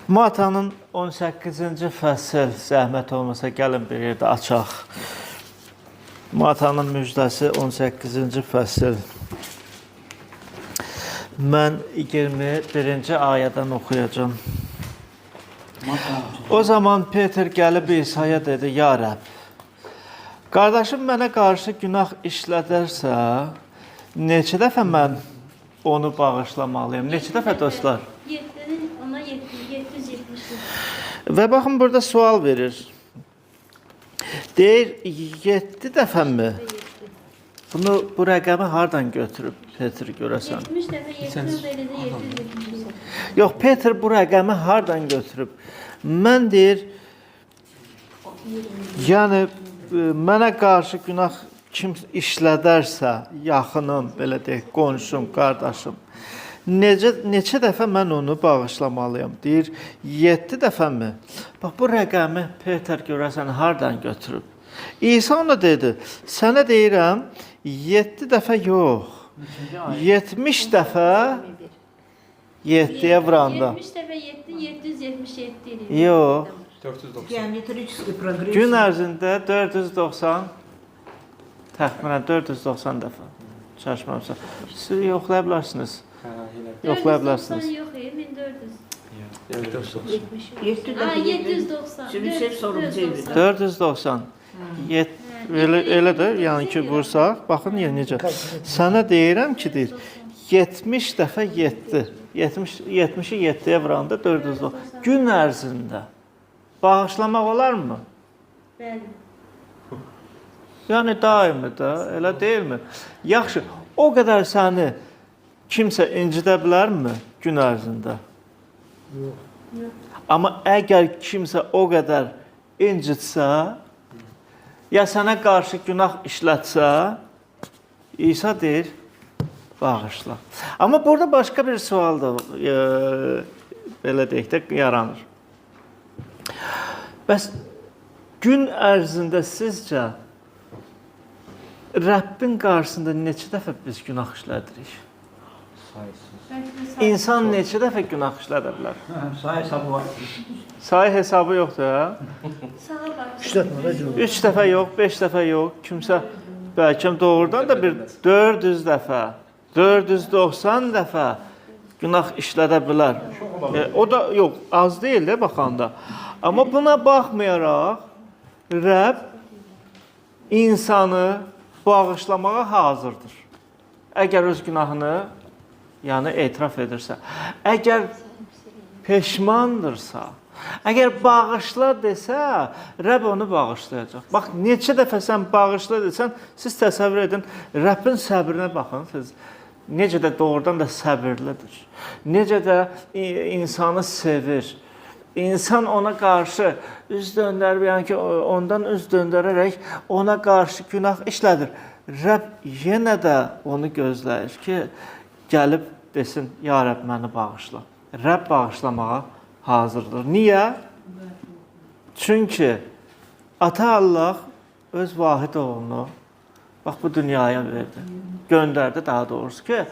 Matanın 18-ci fəsil zəhmət olmasa gəlin bir yerdə açaq. Matanın müjdəsi 18-ci fəsil. Mən 21-ci ayədən oxuyacağım. O zaman Peter gəlib İsa'ya dedi, ya Rəbb, qardaşım mənə qarşı günah işlədərsə, neçə dəfə mən onu bağışlamalıyım? Neçə dəfə dostlar? 770. Və baxın, burada sual verir. Deyir, 7 dəfə mi? Bu rəqəmi hardan götürüb Peter görəsən? 70 dəfə 700 elində 770. Yox, Peter bu rəqəmi hardan götürüb? Mən deyir, yəni mənə qarşı günah kim işlədərsə, yaxınım, belə deyək, qonşum, qardaşım, neçə dəfə mən onu bağışlamalıyım? Deyir, 7 dəfə mi? Bax, bu rəqəmi Peter görəsən hardan götürüb? İsa ona dedi, sənə deyirəm, 7 dəfə yox, 70 dəfə 7-yə vuranda. 70 dəfə 7, 777 eləyir. Yox. 490. Geometrический прогресс. Gün ərzində 490, təxminən 490 dəfə. Çaşmamsa. Siz yoxlaya bilərsiniz. Yoxlaya bilərsiniz. 490 yox, 1400. 7 Ha, dəfə 790. Sürüsel sorumcu evi. 490. Elə də, yəni ki, vursaq, baxın ya necə. Sənə deyirəm ki, deyir, 70 dəfə 7. 70-i 7-yə vuranda 490. Gün ərzində bağışlamaq olarmı? Bəli. Yəni daimi də, elə deyilmi? Yaxşı, o qədər səni kimsə incidə bilərmi gün ərzində? Yox. Amma əgər kimsə o qədər incitsə, ya sənə qarşı günah işlətsə, İsa deyir, bağışla. Amma burada başqa bir sual da belə deyək də yaranır. Bəs gün ərzində sizcə Rəbbin qarşısında neçə dəfə biz günah işlədirik? İnsan neçə dəfə günah işlədə bilər? Say hesabı var. Sayı hesabı yoxdur, hə? Sağa bax. 3 dəfə yox, 5 dəfə yox. Kimsə bəlkə doğrudan da bir 400 dəfə, 490 dəfə günah işlədə bilər. O da yox, az deyil də baxanda. Amma buna baxmayaraq Rəbb insanı bağışlamağa hazırdır. Əgər öz günahını yəni etiraf edirsə, əgər peşmandırsa, əgər bağışla desə, Rəbb onu bağışlayacaq. Bax, neçə dəfə sən bağışla desən, siz təsəvvür edin, Rəbbin səbrinə baxın, siz necə də doğrudan da səbirlidir. Necə də insanı sevir. İnsan ona qarşı üz döndərib, yəni ki, ondan üz döndərərək ona qarşı günah işlədir. Rəbb yenə də onu gözləyir ki, gəlib desin, ya Rəbb məni bağışla. Rəbb bağışlamağa hazırdır. Niyə? Çünki Ata Allah öz vahid oğlunu bax bu dünyaya verdi. Göndərdi daha doğrusu ki,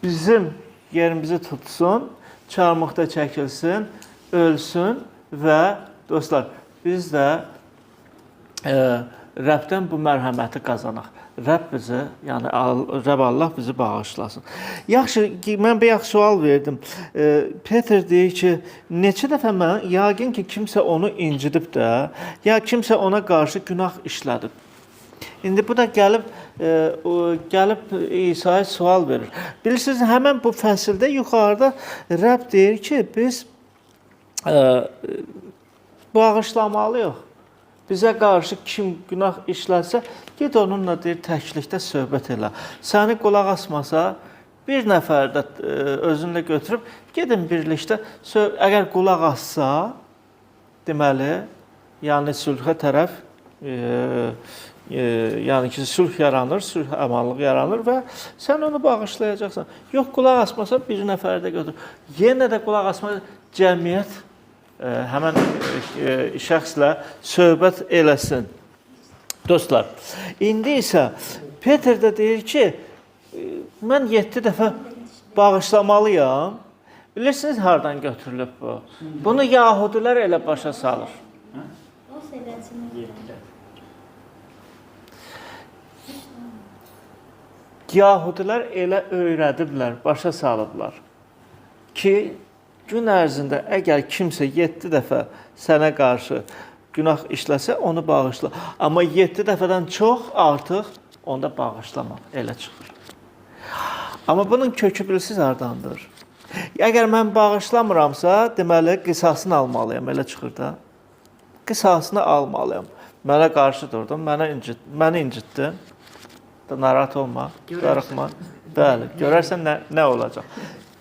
bizim yerimizi tutsun, çarmıqda çəkilsin, ölsün və dostlar, biz də Rəbdən bu mərhəməti qazanaq. Rəbb bizi, yəni Rəbb Allah bizi bağışlasın. Yaxşı, mən bir sual verdim. Peter deyir ki, neçə dəfə mən, yəqin ki, kimsə onu incidib də, ya kimsə ona qarşı günah işlədib. İndi bu da gəlib İsa'ya sual verir. Bilirsiniz, həmən bu fəsildə yuxarıda Rəbb deyir ki, biz bağışlamalıyıq. Bizə qarşı kim günah işlətsə, ged onunla deyir, təklikdə söhbət elə. Səni qulaq asmasa, bir nəfər də özünlə götürüb, gedin birlikdə, əgər qulaq assa, deməli, yəni sülhə tərəf, yəni ki, sülh yaranır, sülh əmanlıq yaranır və sən onu bağışlayacaqsan. Yox, qulaq asmasa, bir nəfər də götür. Yenə də qulaq asmasa, cəmiyyət həmən şəxslə söhbət eləsin. Dostlar, indi isə Peter də deyir ki, mən 7 dəfə bağışlamalıyam Bilirsiniz hardan götürülüb bu? Bunu Yahudilər elə başa salır. O seləsini. Yahudilər elə öyrədiblər, başa salıblar ki, gün ərzində əgər kimsə 7 dəfə sənə qarşı günah işləsə, onu bağışla. Amma 7 dəfədən çox artıq onda bağışlama, elə çıxır. Amma bunun kökü bilirsiniz hardandır? Əgər mən bağışlamıramsa, deməli qisasını almalıyam, elə çıxır da. Qisasını almalıyam. Mənə qarşı durdun, məni incitdin. Narahat olma, darıxma. Bəli, görərsən nə olacaq.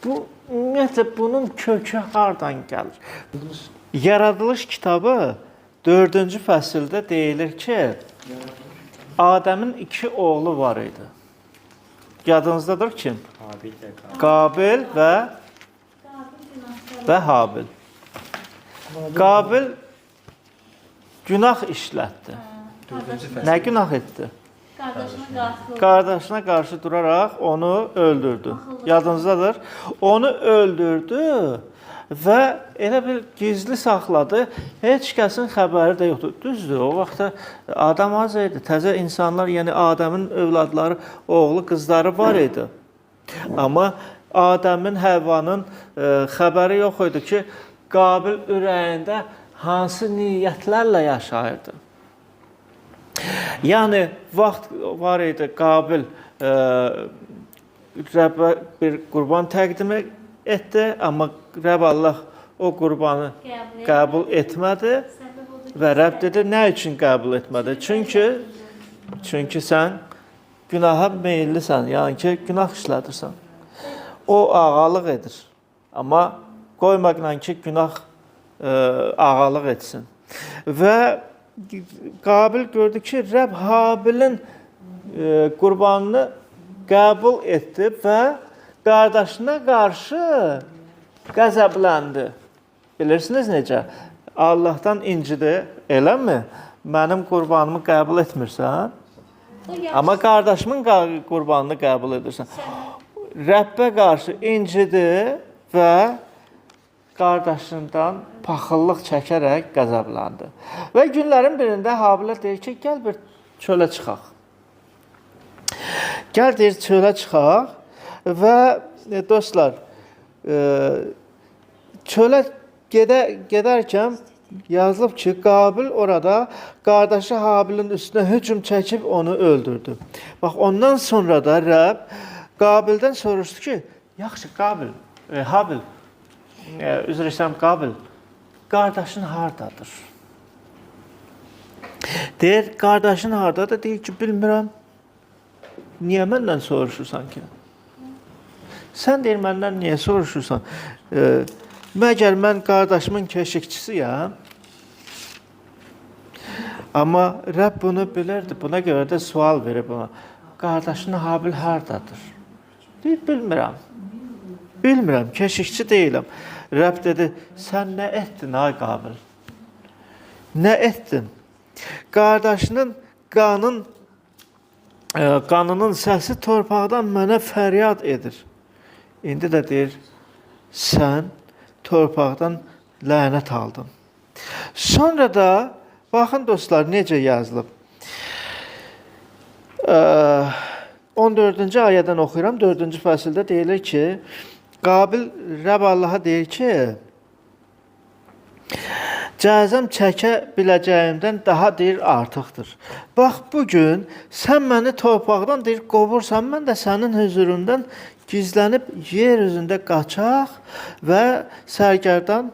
Bu ümumiyyətlə bunun kökü hardan gəlir? Yaradılış kitabı 4-cü fəsildə deyilir ki, Adəmin 2 oğlu var idi. Yadınızdadır kim? Qabil və Habil. Qabil günah işlətdi. Nə günah etdi? Qardaşına qarşı duraraq onu öldürdü. Yadınızdadır. Onu öldürdü və elə bir gizli saxladı. Heç kəsin xəbəri də yoxdur. Düzdür, o vaxtda adam az idi. Təzə insanlar, yəni Adəmin övladları, oğlu, qızları var idi. Amma Adəmin, Həvvanın xəbəri yox idi ki, Qabil ürəyində hansı niyyətlərlə yaşayırdı. Yəni, vaxt var idi, Qabil Rəbbə bir qurban təqdim etdi, amma Rəbb Allah o qurbanı qəbul etmədi və Rəbb dedi, nə üçün qəbul etmədi? Çünki sən günaha meyillisən, yəni ki, günah işlədirsən. O ağalıq edir, amma qoymaqla ki, günah ağalıq etsin. Və Qabil gördü ki, Rəbb Habilin qurbanını qəbul etdi və qardaşına qarşı qəzəbləndi. Bilirsiniz necə? Allahdan incidi, eləmi? Mənim qurbanımı qəbul etmirsən, amma qardaşımın qurbanını qəbul edirsən. Rəbbə qarşı incidi və qardaşından paxıllıq çəkərək qəzəbləndi. Və günlərin birində Habilə deyir ki, gəl bir çölə çıxaq. Gəl deyir, çölə çıxaq və dostlar, çölə gedərkən yazılıb ki, Qabil orada qardaşı Habilin üstünə hücum çəkib onu öldürdü. Bax, ondan sonra da Rəbb Qabildən soruşdu ki, yaxşı Habil, üzr istəyirəm Qabil, qardaşın hardadır? Deyir, qardaşın hardadır? Deyir ki, bilmirəm. Niyə məndən soruşursan ki? Sən deyir, məndən niyə soruşursan? Məgər mən qardaşımın keşikçisiyəm. Amma Rəbb bunu bilirdi. Buna görə də sual verib ona. Qardaşın Habil hardadır? Deyir, bilmirəm. Bilmirəm, keşikçi deyiləm. Rəbb dedi, sən nə etdin, ay Qabil? Nə etdin? Qardaşının qanının səsi torpaqdan mənə fəryad edir. İndi də deyir, sən torpaqdan lənət aldın. Sonra da, baxın dostlar, necə yazılıb. 14-cü ayədən oxuyuram, 4-cü fəsildə deyilir ki, Qabil Rəbb Allaha deyir ki, cəzəm çəkə biləcəyimdən daha deyir artıqdır. Bax, bugün sən məni torpaqdan deyir qovursan, mən də sənin hüzurundan gizlənib yer üzündə qaçaq və sərgərdan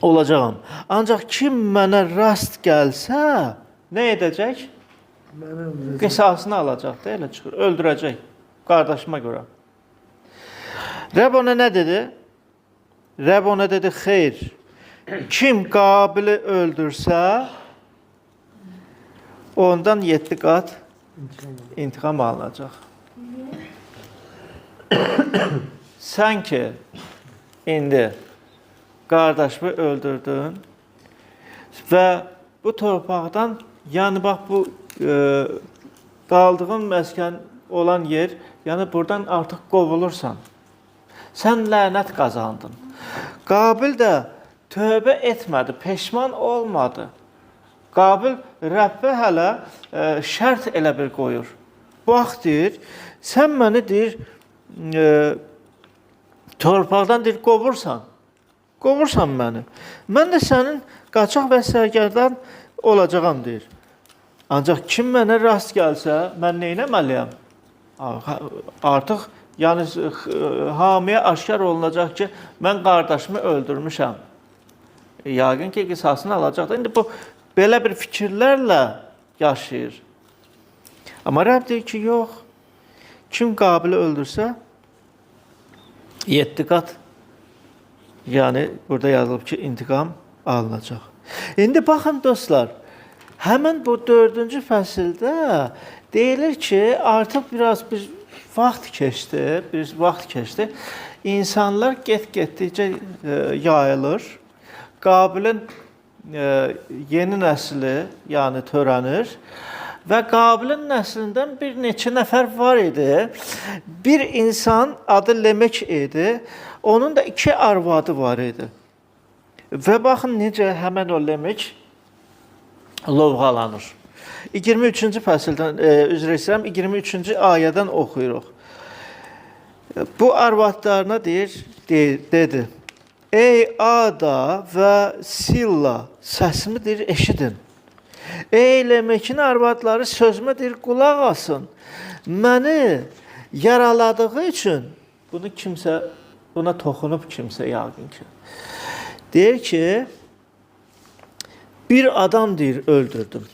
olacağam. Ancaq kim mənə rast gəlsə, nə edəcək? Qisasını alacaq da, elə çıxır, öldürəcək qardaşıma görə. Rəbb ona nə dedi? Rəbb ona dedi, xeyr, kim Qabili öldürsə, ondan 7 qat intiqam alınacaq. Sən ki, indi qardaşımı öldürdün və bu torpaqdan, yəni bax bu qaldığın məskən olan yer, yəni buradan artıq qovulursan. Sən lənət qazandın. Qabil də tövbə etmədi, peşman olmadı. Qabil Rəbbə hələ şərt elə bir qoyur. Bax deyir, sən məni deyir torpaqdan deyir qovursan. Qovursan məni. Mən də sənin qaçaq və sərgərdan olacağam deyir. Ancaq kim mənə rast gəlsə, mən nə etməliyəm? Artıq yəni hamıya aşkar olunacaq ki, mən qardaşımı öldürmüşəm. Yəqin ki, qisasını alacaqdır. İndi bu belə bir fikirlərlə yaşayır. Amma Rəbb deyir ki, yox. Kim Qabili öldürsə 7 qat, yəni burada yazılıb ki, intiqam alınacaq. İndi baxın dostlar, həmin bu 4-cü fəsildə deyilir ki, artıq biraz bir vaxt keçdi. İnsanlar get-getdikcə yayılır. Qabilin yeni nəsli, yəni törənir və Qabilin nəslindən bir neçə nəfər var idi. Bir insan adı Lemek idi. Onun da 2 arvadı var idi. Və baxın necə həmin o Lemek lovğalanır. 23-cü fəsildən, üzr istəyirəm, 23-cü ayədən oxuyuruq. Bu arvadlarına dedi, ey Ada və Silla, səsimi deyir, eşidin. Ey Lemekin arvadları sözümə deyir, qulaq asın. Məni yaraladığı üçün, buna toxunub kimsə yəqin ki. Deyir ki, bir adam deyir, öldürdüm.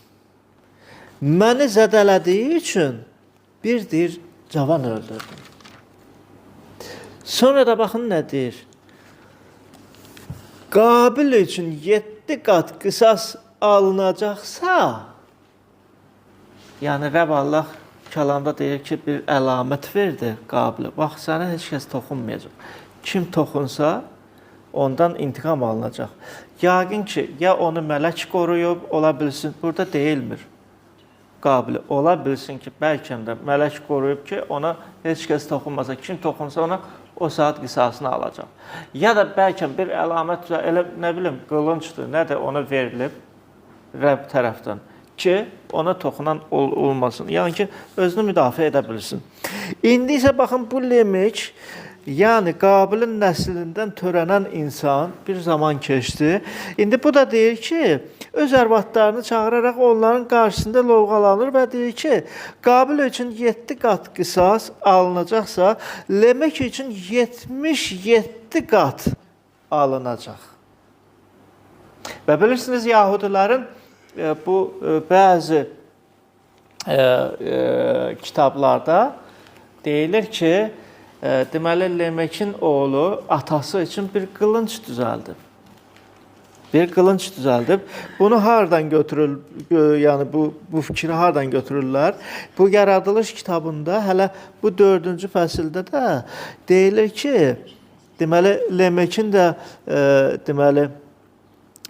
Məni zədələdiyi üçün bir deyir, cavan öldürdüm. Sonra da baxın nə deyir. Qabil üçün 7 qat qisas alınacaqsa, yəni Rəbb Allah kəlamda deyir ki, bir əlamət verdi Qabilə. Bax, sənə heç kəs toxunmayacaq. Kim toxunsa, ondan intiqam alınacaq. Yəqin ki, ya onu mələk qoruyub, ola bilsin, burada deyilmir. Qabili. Ola bilsin ki, bəlkə də mələk qoruyub ki, ona heç kəs toxunmasa, kim toxunsa ona o saat qisasını alacaq. Ya da bəlkə bir əlamət, elə nə bilim, qılıncdır, nə də ona verilib Rəbb tərəfdən ki, ona toxunan olmasın. Yəni ki, özünü müdafiə edə bilsin. İndi isə baxın, bu Lemek, yəni Qabilin nəslindən törənən insan bir zaman keçdi. İndi bu da deyir ki, öz arvadlarını çağıraraq onların qarşısında lovğalanır və deyir ki, Qabil üçün 7 qat qisas alınacaqsa, Lemek üçün 77 qat alınacaq. Və bilirsiniz, Yahudilərin bu bəzi kitablarda deyilir ki, deməli, Lemekin oğlu atası üçün bir qılınc düzəldib. Bir qılınc düzəldib. Bunu hardan götürür, yəni bu fikri hardan götürürlər? Bu yaradılış kitabında hələ bu 4-cü fəsildə də deyilir ki, deməli, Lemekin də deməli,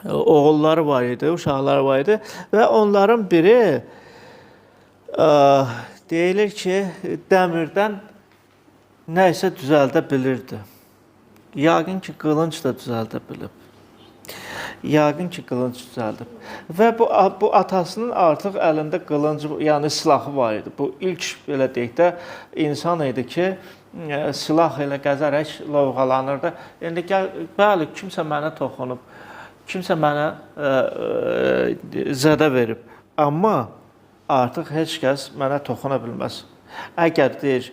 oğulları var idi, uşaqları var idi və onların biri deyilir ki, dəmirdən nəysə düzəldə bilirdi. Yəqin ki, qılınc da düzəldə bilib. Yəqin ki, qılınc düzəldib. Və bu atasının artıq əlində qılınc, yəni silahı var idi. Bu ilk, belə deyək də, insan idi ki, silah ilə gəzərək lovğalanırdı. İndi bəli, kimsə mənə toxunub, kimsə mənə zədə verib. Amma artıq heç kəs mənə toxuna bilməz. Əgər deyir,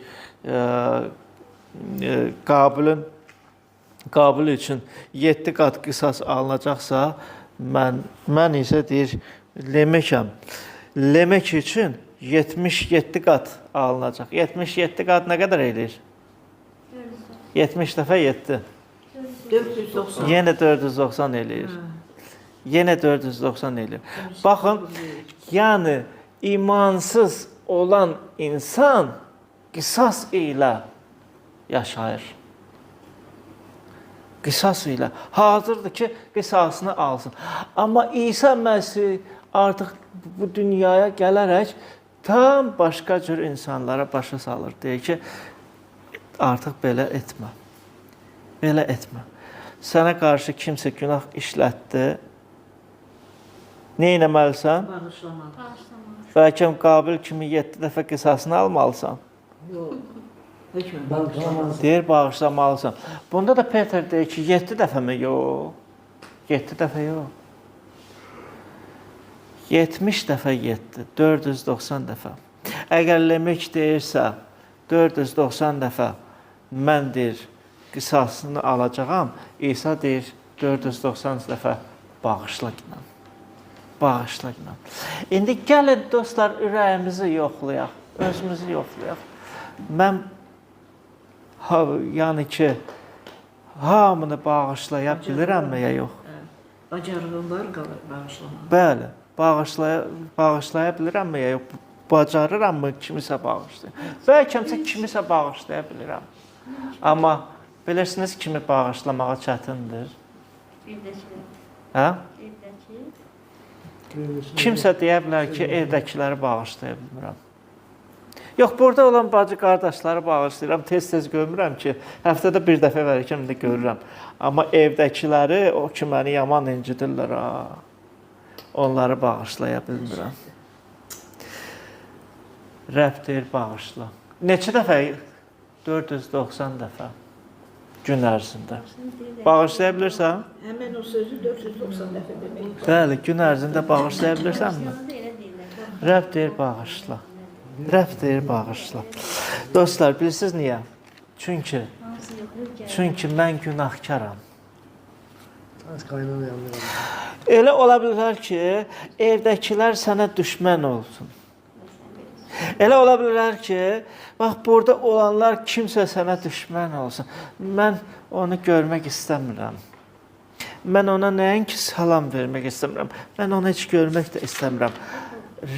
Qabil üçün 7 qat qisas alınacaqsa, mən isə deyir, Lemekəm. Lemek üçün 77 qat alınacaq. 77 qat nə qədər edir? 70 dəfə 7. 490. Yenə 490 eləyir. Yenə 490 eləyir. Baxın, yəni imansız olan insan qisas ilə yaşayır. Qisas ilə. Hazırdır ki, qisasını alsın. Amma İsa Məsih artıq bu dünyaya gələrək tam başqa cür insanlara başa salır. Deyir ki, artıq belə etmə. Belə etmə. Sənə qarşı kimsə günah işlətdi. Nə etməlisən? Bağışlamaq. Bağışlamaq. Bəlkə Qabil kimi 7 dəfə qisasını almalısan. Yox. Hökmən bağışlamaq. Deyir, bağışlamalısan. Bunda da Peter deyir ki, 7 dəfə mi? Yox. 7 dəfə yox. 70 dəfə 7, 490 dəfə. Əgər Lemek deyirsə, 490 dəfə mən deyir, qisasını alacağam, İsa deyir, 490 dəfə bağışla günah. Bağışla günah. İndi gəlin dostlar, ürəyimizi yoxlayaq, özümüzü yoxlayaq. Mən, yəni ki, hamını bağışlaya bilirəm ya yox? Bacarığım var bağışlamaq. Bəli, bağışlaya bilirəm ya yox? Bacarıram mı kimisə bağışlayım? Bəlkəmsə kimisə bağışlaya bilirəm. Amma bilirsiniz kimi bağışlamağa çətindir. Evdəki. Hə? Evdəki. Kimsə deyə bilər ki, evdəkiləri bağışlaya bilmirəm. Yox, burada olan bacı qardaşları bağışlayıram. Tez-tez görmürəm ki, həftədə bir dəfə verirkən də görürəm. Amma evdəkiləri, o ki, məni yaman incidirlər, onları bağışlaya bilmirəm. Rəbb deyir, bağışla. Neçə dəfə? 490 dəfə gün ərzində. Bağışlaya bilirsən? Həmən o sözü 490 dəfə demək. Bəli, gün ərzində bağışlaya bilirsənmi? Rəbb deyir, bağışla. Rəbb deyir, bağışla. Dostlar, bilirsiniz niyə? Çünki mən günahkaram. Elə ola bilər ki, evdəkilər sənə düşmən olsun. Elə ola bilər ki, bax, burada olanlar kimsə sənə düşmən olsun. Mən onu görmək istəmirəm. Mən ona nəinki salam vermək istəmirəm. Mən onu heç görmək də istəmirəm.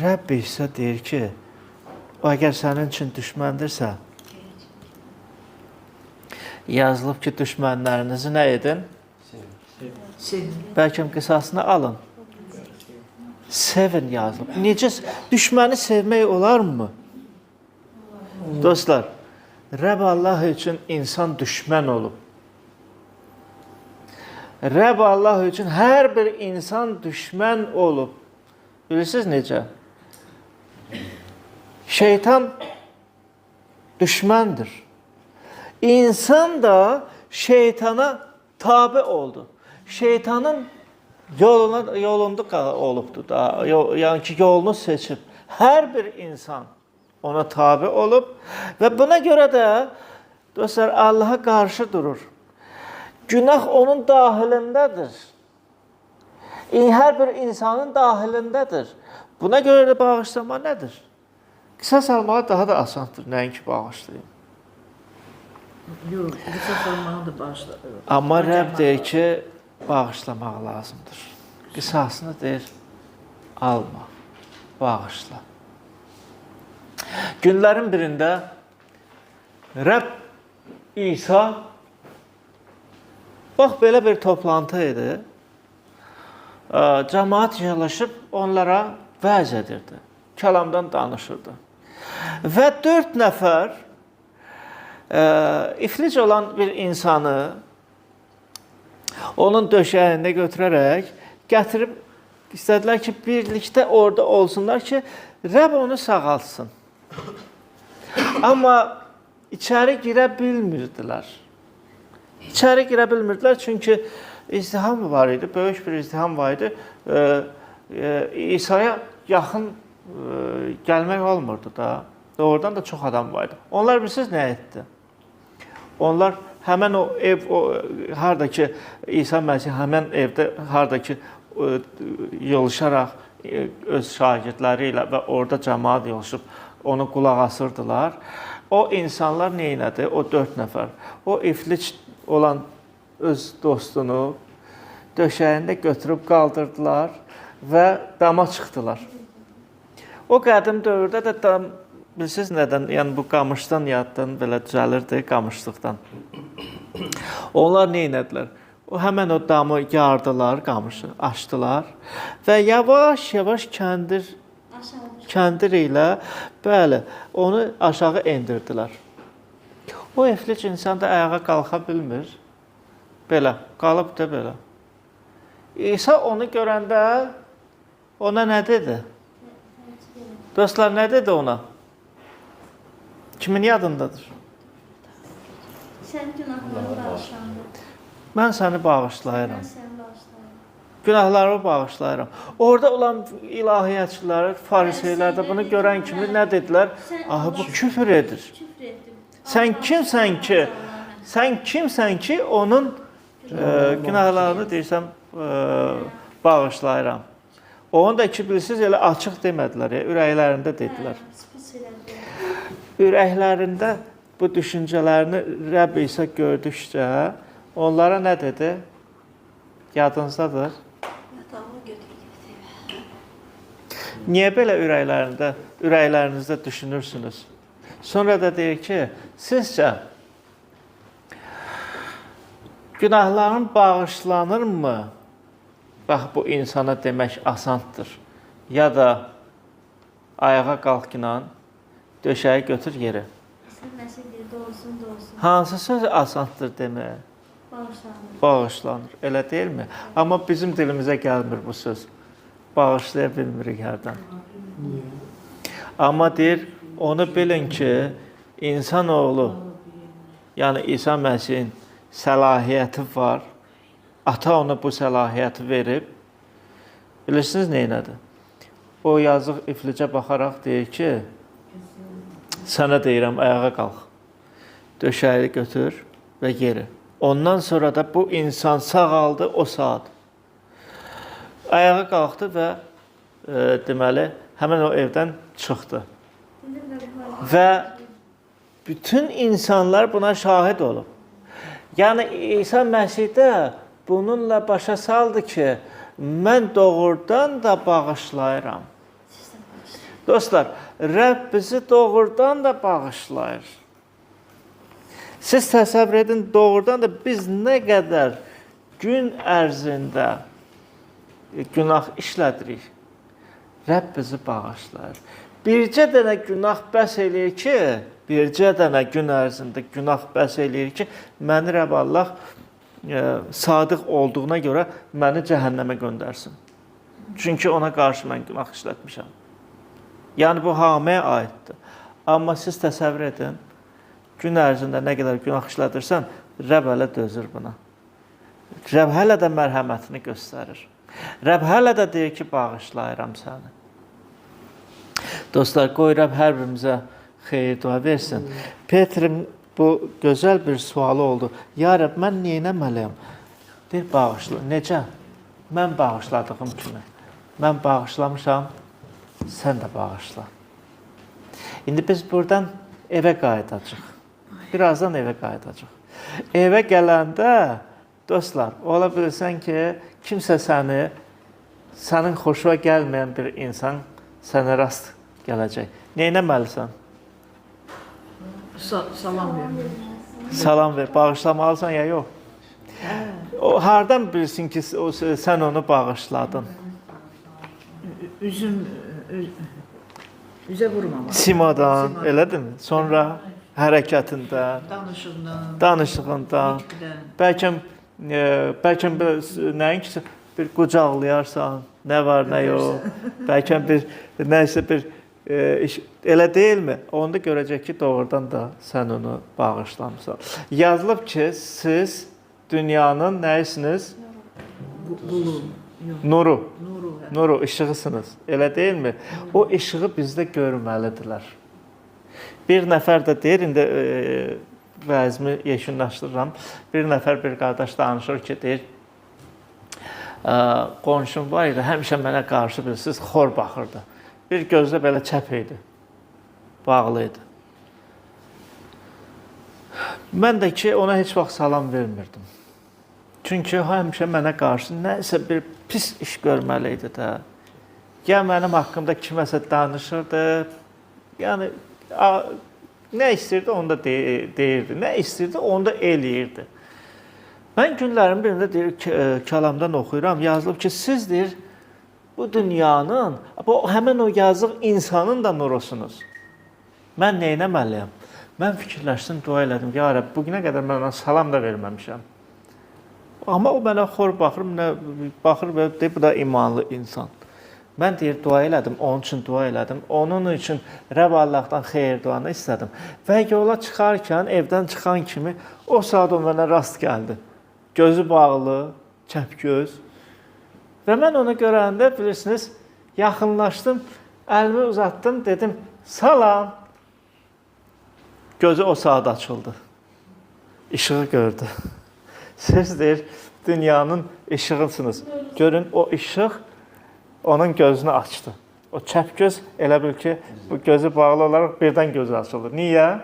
Rəbb isə deyir ki, o əgər sənin üçün düşməndirsə, yazılıb ki, düşmənlərinizi nə edin? Sevin. Bəlkə qisasını alın. Sevin yazılıb. Necə düşməni sevmək olarmı? Dostlar, Rəbb Allah üçün insan düşmən olub. Rəbb Allah üçün hər bir insan düşmən olub. Bilirsiniz necə? Şeytan düşməndir. İnsan da şeytana tabe oldu. Şeytanın yolunda olubdur da, yəni ki, yolunu seçib. Hər bir insan ona tabe olub və buna görə də dostlar, Allaha qarşı durur. Günah onun dahilindədir. Hər bir insanın dahilindədir. Buna görə də bağışlama nədir? Qisas almağa daha da asandır, nəinki bağışlayın. Yox, qisas almağı da bağışla. Amma Rəbb deyir ki, bağışlamaq lazımdır. Qisasını deyir, alma, bağışla. Günlərin birində Rəbb İsa, bax, belə bir toplantı idi. Cəmaat yığılışıb onlara vəz edirdi, kəlamdan danışırdı. Və 4 nəfər iflic olan bir insanı onun döşəyində götürərək gətirib istədilər ki, birlikdə orada olsunlar ki, Rəbb onu sağaltsın. Amma içəri girə bilmirdilər. İçəri girə bilmirdilər çünki izdiham var idi, böyük bir izdiham var idi. İsa'ya yaxın gəlmək olmurdu da. Doğrudan da çox adam var idi. Onlar bilirsiniz nə etdi? Onlar həmən o ev, harada ki, İsa Məsih həmən evdə, harada ki, yoluşaraq öz şagirdləri ilə və orada cəmaat yoluşub onu qulaq asırdılar. O insanlar nə elədi? O 4 nəfər. O iflic olan öz dostunu döşəyində götürüb qaldırdılar və dama çıxdılar. O qədim dövrdə də dam, bilirsiniz nədən? Yəni bu qamışdan yaddan belə düzəlirdi, qamışlıqdan. Onlar nə etdilər? O həmən o damı yardılar, qamışı açdılar və yavaş-yavaş kəndir ilə bəli, onu aşağı endirdilər. O iflic insan da ayağa qalxa bilmir. Belə, qalıb da belə. İsa onu görəndə ona nə dedi? Dostlar, nə dedi ona? Kimin yadındadır? Sən günahları bağışlandı. Mən səni bağışlayıram. Mən səni bağışlayıram. Günahlarımı bağışlayıram. Orada olan ilahiyyatçılar, fariseylər də bunu görən kimi nə dedilər? Aha, bu küfür edir. Küfr etdim. Sən kimsən ki, onun günahlarını deyirsən bağışlayıram. Onu da ki, bilirsiniz, elə açıq demədilər, ürəklərində dedilər. Ürəklərində bu düşüncələrini Rəbb İsa gördükcə onlara nə dedi? Yadınızdadır. Niyə belə ürəklərinizdə düşünürsünüz? Sonra da deyir ki, sizcə günahların bağışlanırmı? Bax, bu insana demək asandır. Ya da ayağa qalqınan, döşəyi götür yeri. Sən nəsə deyir, doğrusun. Hansı söz asandır demək? Bağışlanır. Bağışlanır, elə deyilmi? Amma bizim dilimizə gəlmir bu söz. Bağışlaya bilmirik hərdən. Amma deyir, onu bilin ki, insanoğlu, yəni İsa Məsihin səlahiyyəti var. Ata ona bu səlahiyyəti verib. Bilirsiniz neynədir? O yazıq iflicə baxaraq deyir ki, sənə deyirəm, ayağa qalx. Döşəyi götür və yeri. Ondan sonra da bu insan sağaldı o saat. Ayağa qalxdı və deməli, həmin o evdən çıxdı. Və bütün insanlar buna şahid olub. Yəni, İsa Məsih də bununla başa saldı ki, mən doğrudan da bağışlayıram. Dostlar, Rəbb bizi doğrudan da bağışlayır. Siz təsəvvür edin, doğrudan da biz nə qədər gün ərzində günah işlədirik, Rəbb bizi bağışlayır. Bircə dənə günah bəs eləyir ki, bircə dənə gün ərzində günah bəs eləyir ki, məni Rəbb Allah sadıq olduğuna görə məni cəhənnəmə göndərsin. Çünki ona qarşı mən günah işlətmişəm. Yəni, bu haməyə aiddir. Amma siz təsəvvür edin, gün ərzində nə qədər günah işlədirsən, Rəbb hələ dözür buna. Rəbb hələ də mərhəmətini göstərir. Rəbb hələ də deyir ki, bağışlayıram səni. Dostlar, qoy Rəbb hər birimizə xeyir dua versin. Petrin bu gözəl bir sualı oldu. Ya Rəbb, mən niyə eləməliyəm? Deyir, bağışla. Necə? Mən bağışladığım kimi. Mən bağışlamışam, sən də bağışla. İndi biz buradan evə qayıdacaq. Birazdan evə qayıdacaq. Evə gələndə, dostlar, ola bilirsən ki, kimsə sənin xoşuna gəlməyən bir insan sənə rast gələcək. Nə etməlisən? Salam ver. Salam ver. Bağışlamalısan ya yox? O hardan bilsin ki, sən onu bağışladın? Üzə vurmamaq. Simadan, elədirmi? Sonra hərəkətindən, danışığından, bəlkə nəinki bir qucaqlayarsan, nə var, nə yox, bəlkə nəsə bir elə deyilmi? Onda görəcək ki, doğrudan da sən onu bağışlamısan. Yazılıb ki, siz dünyanın nəyisiniz? Nuru. Nuru, işığısınız. Elə deyilmi? O işığı bizdə görməlidirlər. Bir nəfər də deyir, indi vəzimi yekunlaşdırıram. Bir nəfər, bir qardaş danışır ki, deyir, qonşum var idi, həmişə mənə qarşı bilirsiniz, xor baxırdı. Bir gözdə belə çəp idi, bağlı idi. Mən də ki, ona heç vaxt salam vermirdim. Çünki həmişə mənə qarşı nəsə bir pis iş görməli idi də. Ya mənim haqqımda kiməsə danışırdı, yəni nə istəyirdi, onu da deyirdi. Nə istəyirdi, onu da eləyirdi. Mən günlərin birində deyir, kəlamdan oxuyuram, yazılıb ki, siz deyir, bu dünyanın, həmin o yazıq insanın da nurusunuz. Mən nə etməliyəm? Mən fikirləşdim, dua elədim. Ya Rəbb, bugünə qədər mən ona salam da verməmişəm. Amma o mənə xor baxır, baxır və deyir, bu da imanlı insan. Mən deyir, dua elədim, onun üçün dua elədim. Onun üçün Rəbb Allahdan xeyir duanı istədim. Və yola çıxarkən, evdən çıxan kimi o saat o mənə rast gəldi. Gözü bağlı, kəpgöz. Və mən onu görəndə, bilirsiniz, yaxınlaşdım, əlimi uzatdım, dedim, salam. Gözü o saat açıldı. İşığı gördü. Siz deyir, dünyanın işığısınız. Görün, o işıq onun gözünü açdı. O kəpgöz elə bil ki, bu gözü bağlı olaraq birdən gözü açılır. Niyə?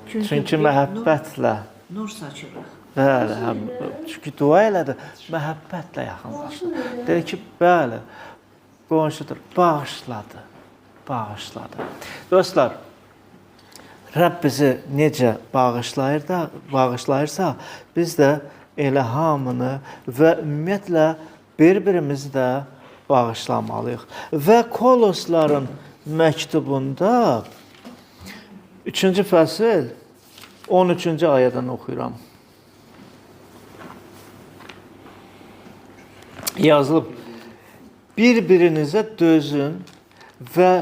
Çünki məhəbbətlə. Nur saçırıq. Bəli, çünki dua elədi, məhəbbətlə yaxınlaşdı. Dedi ki, bəli, qonşudur, bağışladı, bağışladı. Dostlar, Rəbb bizi necə bağışlayırsa, biz də elə hamını və ümumiyyətlə bir-birimizi də bağışlamalıyıq. Və Kolosların məktubunda 3-cü fəsil 13-cü ayədən oxuyuram. Yazılıb, bir-birinizə dözün və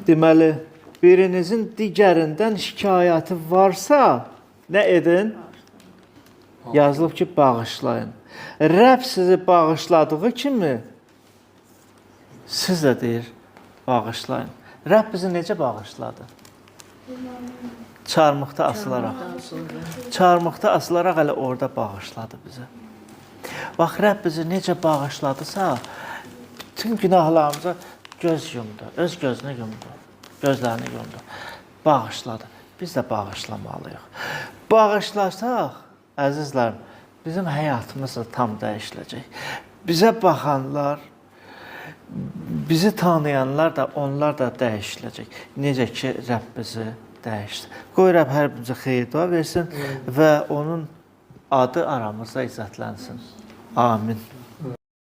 deməli, birinizin digərindən şikayəti varsa, nə edin? Yazılıb ki, bağışlayın. Rəbb sizi bağışladığı kimi, siz də deyir, bağışlayın. Rəbb bizi necə bağışladı? Çarmıqda asılaraq. Çarmıqda asılaraq hələ orada bağışladı bizi. Bax, Rəbb bizi necə bağışladısa, bütün günahlarımıza göz yumdu, öz gözünü yumdu, gözlərini yumdu, bağışladı. Biz də bağışlamalıyıq. Bağışlasaq, əzizlərim, bizim həyatımız da tam dəyişiləcək. Bizə baxanlar, bizi tanıyanlar da, onlar da dəyişiləcək. Necə ki, Rəbb bizi dəyişdi. Qoy Rəbb hər birimizə xeyir dua versin və onun adı aramızda izzətlənsin. Amin.